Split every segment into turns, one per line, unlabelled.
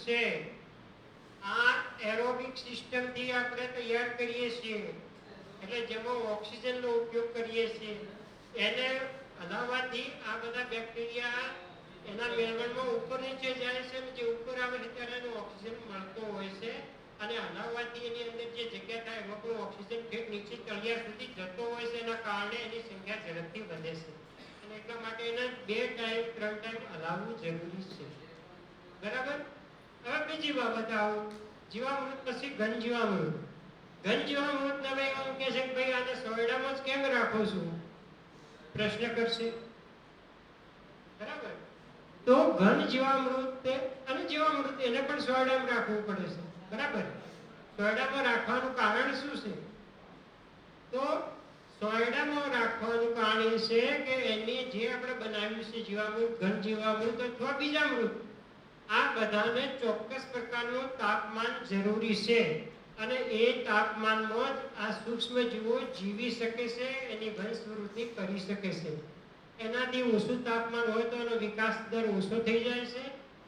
છે આ aerobic system થી આપણે તૈયાર કરીએ છીએ, એટલે જેમાં ઓક્સિજનનો ઉપયોગ કરીએ છીએ, એને હલાવવાથી આ બધા બેક્ટેરિયા એના મેળવણમાં ઉપર નીચે જાય છે, જે ઉપર આવે છે ત્યારે એનો ઓક્સિજન મળતો હોય છે, અને હલાવવાથી એની અંદર જે જગ્યા થાય એમાં પણ ઓક્સિજન ઠેઠ નીચે તળિયા સુધી જતો હોય છે, એના કારણે એની સંખ્યા ઝડપથી વધે છે. અને એટલા માટે એને 2 ટાઈમ 3 ટાઈમ હલાવવું જરૂરી છે. બરાબર. હવે બીજી બાબત આવો, જીવામૃત પછી ઘન જીવામૃત. ઘન જીવામૃત ને એમ કહે છે કે ભાઈ આને સોયડામાં જ કેમ રાખો છો, પ્રશ્ન કરશે. બરાબર. તો ઘન જીવામૃત અને જીવામૃત એને પણ સોયડામાં રાખવું પડે છે. બરાબર. સોયડામાં રાખવાનું કારણ શું છે? તો સોયડામાં રાખવાનું કારણ એ છે કે એની જે આપણે બનાવ્યું છે જીવામૃત, ઘન જીવામૃત અથવા બીજામૃત, આ બધાને ચોક્કસ પ્રકારનું તાપમાન જરૂરી છે, અને એ તાપમાનમાં જ આ સૂક્ષ્મ જીવો જીવી શકે છે, એની વંશવૃદ્ધિ કરી શકે છે. એનાથી ઓછું તાપમાન હોય તો એનો વિકાસ દર ઓછો થઈ જાય છે,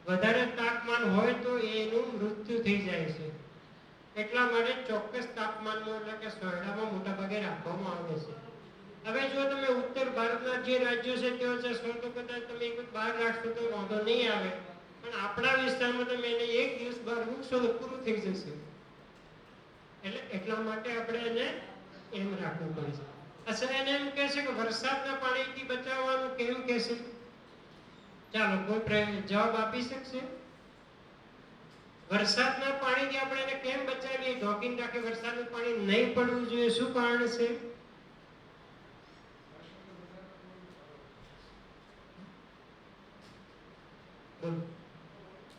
વધારે તાપમાન હોય તો એનું મૃત્યુ થઈ જાય છે. એટલા માટે ચોક્કસ તાપમાનમાં એટલે કે સોયડામાં મોટા ભાગે રાખવામાં આવે છે. હવે જો તમે ઉત્તર ભારતના જે રાજ્યો છે તેઓ જશો તો કદાચ તમે એક બહાર રાખશો તો વાંધો નહીં આવે, પણ આપણા વિસ્તારમાં તમે એને એક દિવસ બહાર મૂકશો તો પૂરું થઈ જશે. એટલે એટલા માટે આપણે એને એમ રાખવું પડે છે. અચ્છા, એને એમ કહે છે કે વરસાદના પાણીથી બચાવવાનું કેમ કહે છે? ચાલો કોઈ જવાબ આપી શકશે? વરસાદના પાણીથી આપણે એને કેમ બચાવીએ, ઢોકીને રાખે વરસાદનું પાણી નહીં પડવું જોઈએ, શું કારણ છે?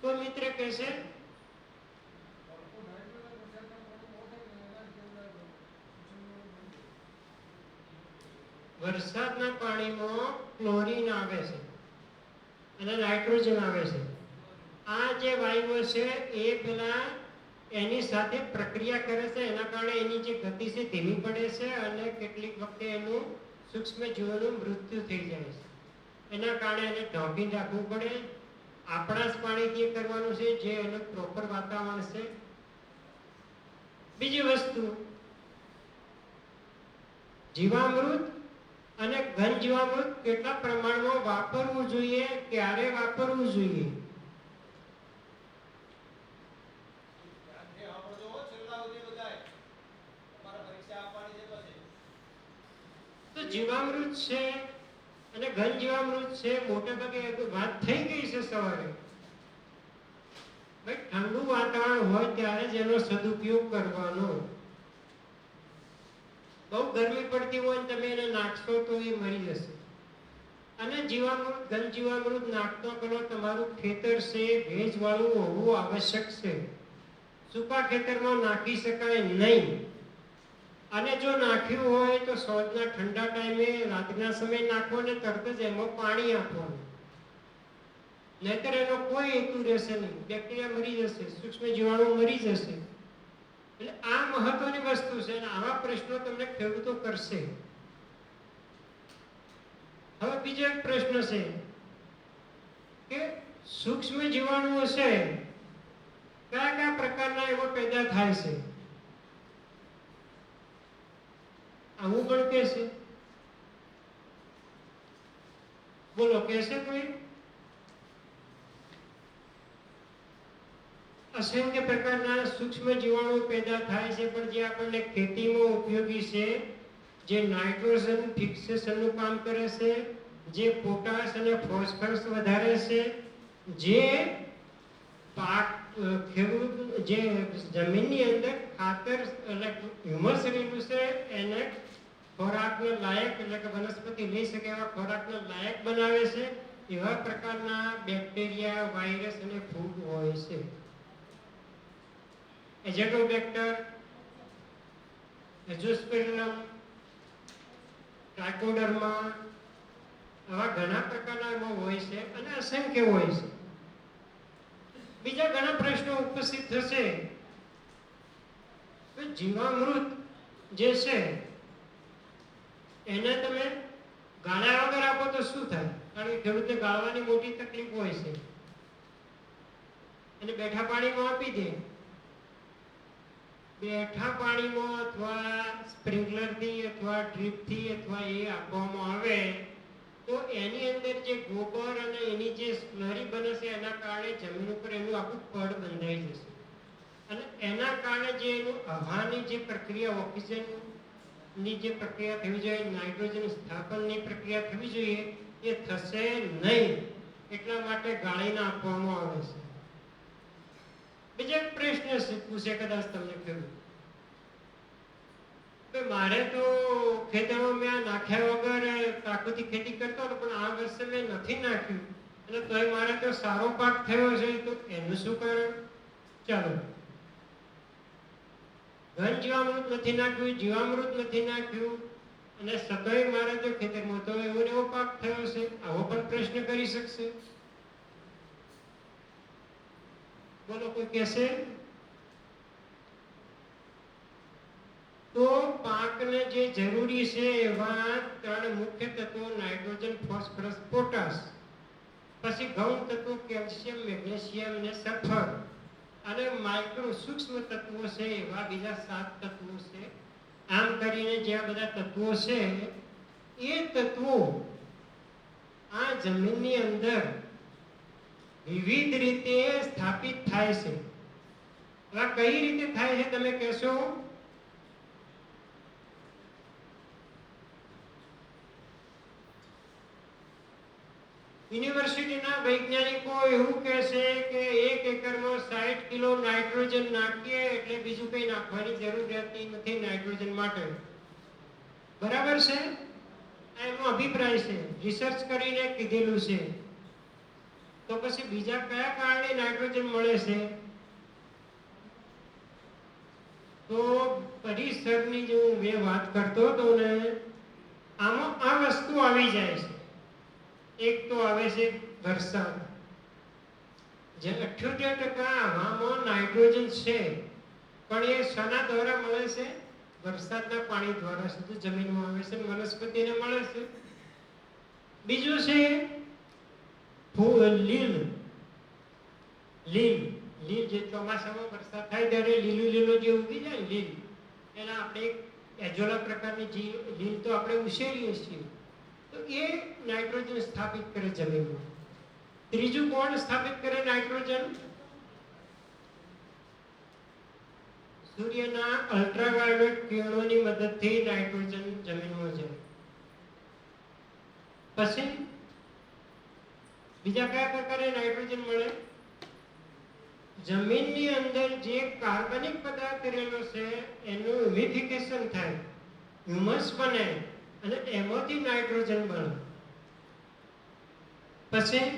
કોઈ મિત્ર કહેશે? વરસાદના પાણીમાં ક્લોરીન આવે છે અને નાઇટ્રોજન આવે છે. આ જે વાયુઓ છે એ પેલા એની સાથે પ્રક્રિયા કરે છે, એના કારણે એની જે ગતિ છે ધીમી પડે છે, અને કેટલીક વખતે એનું સૂક્ષ્મ જીવોનું મૃત્યુ થઈ જાય છે. એના કારણે એને ઢાંકીને રાખવું પડે. આપણા જ પાણીથી કરવાનું છે, જે એનું પ્રોપર વાતાવરણ છે. બીજી વસ્તુ, જીવામૃત અને ઘન જીવામૃત કેટલા પ્રમાણમાં વાપરવું જોઈએ, ક્યારે વાપરવું જોઈએ? તો જીવામૃત છે અને ઘન જીવામૃત છે, મોટે ભાગે વાત થઈ ગઈ છે સવારે. ભાઈ ઠંડુ વાતાવરણ હોય ત્યારે જ એનો સદુપયોગ કરવાનો. બહુ ગરમી પડતી હોય તમે એને નાખશો તો એ મરી જશે. અને જીવામૃત, ઘન જીવામૃત નાખતો પેલો તમારું ખેતર છે ભેજવાળું હોવું આવશ્યક છે. સૂકા ખેતરમાં નાખી શકાય નહીં. અને જો નાખ્યું હોય તો સોજના ઠંડા ટાઈમે રાતના સમયે નાખો ને તરત જ એમાં પાણી આપવાનું, નહીતર એનો કોઈ હેતુ રહેશે નહીં. બેક્ટેરિયા મરી જશે, સૂક્ષ્મ જીવાણુ મરી જશે. એટલે આ મહત્વની વસ્તુ છે, અને આવા પ્રશ્નો તમને ખેડૂતો કરશે. હવે બીજો એક પ્રશ્ન છે કે સૂક્ષ્મ જીવાણુઓ છે કયા કયા પ્રકારના એમાં પેદા થાય છે? આવું પણ કે છે. બોલો, કહેશે કોઈ? અસંખ્ય પ્રકારના સૂક્ષ્મ જીવાણુ પેદા થાય છે, પણ જે આપણને ખેતીમાં ઉપયોગી છે, જે નાઇટ્રોજન ફિક્સેશનનું કામ કરે છે, જે પોટાશ અને ફોસ્ફરસ વધારે છે, જે પાક ખેડૂત જે જમીનની અંદર ખાતર એટલે હ્યુમસ રહેલું છે એને ખોરાકને લાયક એટલે કે વનસ્પતિ લઈ શકે એવા ખોરાકને લાયક બનાવે છે, એવા પ્રકારના બેક્ટેરિયા, વાયરસ અને ફૂગ હોય છે. એઝેટોબેક્ટર, એઝોસ્પેરિલમ, ટ્રાઇકોડર્મા, આવા ઘણા પ્રકારના એમાં હોય છે અને અસંખ્ય હોય છે. બીજા ઘણા પ્રશ્નો ઉપસ્થિત થશે કે જીવામૃત જે છે એને તમે ગાળ્યા વગર આપો તો શું થાય? કારણ કે ખેડૂતને ગાળવાની મોટી તકલીફ હોય છે. અને બેઠા પાણીમાં આપી દે. બેઠા પાણીમાં અથવા સ્પ્રિંકલરથી અથવા ડ્રીપથી અથવા એ આપવામાં આવે તો એની અંદર જે ગોબર અને એની જે સ્લરી બને છે એના કારણે જમીન ઉપર એનું આખું પડ બંધાઈ જશે અને એના કારણે જે એનું હવાની જે પ્રક્રિયા ઓક્સિજનની જે પ્રક્રિયા થવી જોઈએ, નાઇટ્રોજન સ્થાપનની પ્રક્રિયા થવી જોઈએ એ થશે નહીં. એટલા માટે ગાળીને આપવામાં આવે છે. બીજો એક પ્રશ્ન પૂછે, કદાચ તમને કહ્યું કે મારે તો ખેતરમાં મેં નાખ્યા વગર પ્રાકૃતિક ખેતી કરતો હતો પણ આ વર્ષે મેં નથી નાખ્યું અને તોય મારે તો સારો પાક થયો છે, તો એનું શું કારણ? ચાલો, ઘન જીવામૃત નથી નાખ્યું, જીવામૃત નથી નાખ્યું અને સતોય મારે તો ખેતરમાં તો એવો ને એવો પાક થયો છે, આવો પણ પ્રશ્ન કરી શકશે. બોલો, કોઈ કહેશે? તો પાકને જે જરૂરી છે એવા 3 મુખ્ય તત્વો નાઇટ્રોજન, ફોસ્ફરસ, પોટાશ, પછી ગૌણ તત્વો કેલ્શિયમ, મેગ્નેશિયમ અને સલ્ફર અને માઇક્રો સૂક્ષ્મ તત્વો છે એવા બીજા 7 તત્વો છે. આમ કરીને જે આ બધા તત્વો છે એ તત્વો આ જમીનની અંદર વિવિધ રીતે સ્થાપિત થાય છે. હવે કઈ રીતે થાય છે તમે કહેશો? યુનિવર્સિટીના વૈજ્ઞાનિકો એવું કહે છે કે 1 એકરમાં 60 કિલો નાઇટ્રોજન નાખીએ એટલે બીજું કંઈ નાખવાની જરૂર રહેતી નથી નાઇટ્રોજન માટે. બરાબર છે? આ એમનો અભિપ્રાય છે, રિસર્ચ કરીને કીધેલું છે. તો પછી બીજા કયા કારણે નાઇટ્રોજન મળે છે? તો પરિસરની જો મેં વાત કરતો હતો ને, આમાં આ વસ્તુ આવી જાય છે. એક તો આવે છે વરસાદ, જે 78% હવામાં નાઇટ્રોજન છે પણ એ શેના દ્વારા મળે છે? વરસાદના પાણી દ્વારા સીધું જમીનમાં આવે છે, વનસ્પતિને મળે છે. બીજું છે લીલ. જે ચોમાસામાં વરસાદ થાય ત્યારે લીલું જે ઉગી જાય લીલ, એના આપણે એક એજોલા પ્રકારની લીલ તો આપણે ઉછેરીએ છીએ, તો એ નાઇટ્રોજન સ્થાપિત કરે જમીનમાં. ત્રીજું કોણ સ્થાપિત કરે નાઇટ્રોજન? સૂર્યના અલ્ટ્રાવાયોલેટ કિરણોની મદદથી નાઇટ્રોજન જમીનમાં જાય. પછી બીજા કયા પ્રકારે નાઇટ્રોજન મળે? જમીનની અંદર જે કાર્બનિક પદાર્થ રહેલો છે એનું હ્યુમિફિકેશન થાય, હ્યુમસ બને અને એમાંથી નાઇટ્રોજન બને. પછી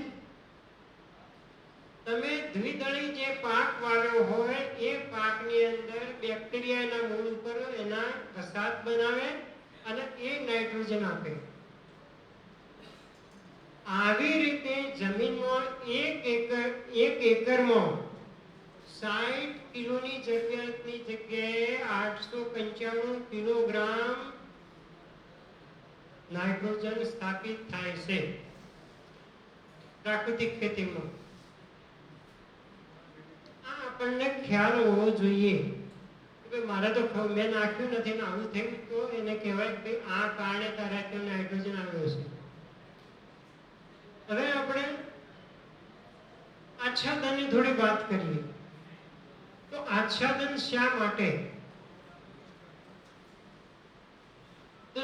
તમે દ્વિદળી જે પાક વાવ્યો હોય એ પાકની અંદર બેક્ટેરિયાના મૂળ ઉપર એના વસાહત બનાવે અને એ નાઇટ્રોજન આપે. આવી રીતે જમીનમાં 1 એકરમાં 60 કિલોની જરૂરિયાતની જગ્યાએ 895 કિલોગ્રામ નાઇટ્રોજન સ્થાપિત થાય છે પ્રાકૃતિક ખેતીમાં. આ આપણને ખ્યાલ હોવો જોઈએ કે મારે તો મેં નાખ્યું નથી ને આવું થયું, તો એને કહેવાય કે આ કારણે તારા ત્યાં નાઇટ્રોજન આવ્યો છે. હવે આપણે આચ્છાદનની થોડી વાત કરીએ. તો આચ્છાદન શા માટે? તો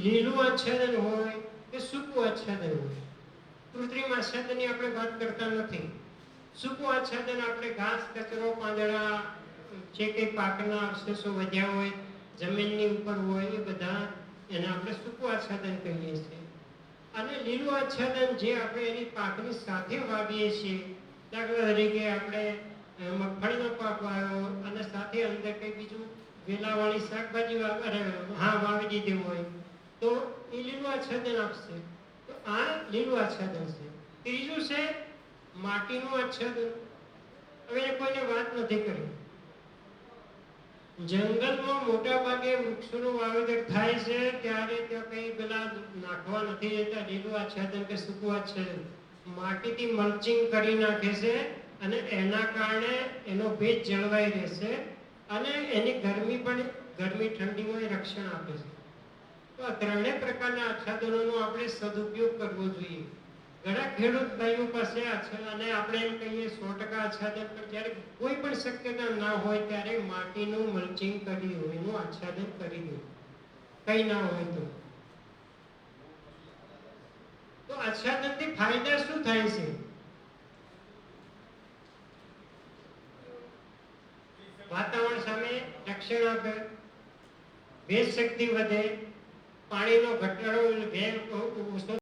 લીલું આચ્છાદન હોય કે સૂકું આચ્છાદન હોય, કૃત્રિમ આચ્છાદનની આપણે વાત કરતા નથી. સૂકું આચ્છાદન આપણે ઘાસ, કચરો, પાંદડા, જે કંઈ પાકના અવશેષો વધ્યા હોય જમીનની ઉપર હોય એ બધા એને આપણે સૂકું આચ્છાદન કહીએ છીએ. અને લીલું આચ્છાદન જે આપણે એની પાકની સાથે વાવીએ છીએ, દાખલા તરીકે આપણે મગફળીનો પાક વાવ્યો અને સાથે અંદર કંઈ બીજું વેલાવાળી શાકભાજી વાવી દીધી હોય તો એ લીલું આચ્છાદન આપશે. તો આ લીલું આચ્છાદન છે. ત્રીજું છે માટીનું આચ્છાદન. હવે કોઈને વાત નથી કરી. જંગલમાં મોટા ભાગે વૃક્ષોનું વાવેતર થાય છે ત્યારે ત્યાં કંઈ પેલા નાખવા નથી જતા લીલું આચ્છાદન કે સૂકું આચ્છાદન. માટીથી મલ્ચિંગ કરી નાખે છે અને એના કારણે એનો ભેજ જળવાઈ રહેશે અને એની ગરમી ઠંડીમાં એ રક્ષણ આપે છે. તો આ ત્રણેય પ્રકારના આચ્છાદનોનો આપણે સદુપયોગ કરવો જોઈએ. ઘણા ખેડૂત ભાઈઓ પાસે અને આપણે એમ કહીએ 100% આચ્છાદન, પણ જ્યારે કોઈ પણ શક્યતા ના હોય ત્યારે માટીનું મલ્ચિંગ કરી દો, એનું આચ્છાદન કરી દો, કઈ ના હોય તો આચ્છાદનથી ફાયદા શું થાય છે? વાતાવરણ સામે રક્ષણ આપે, ભેજ શક્તિ વધે, પાણીનો ઘટાડો, ઓછો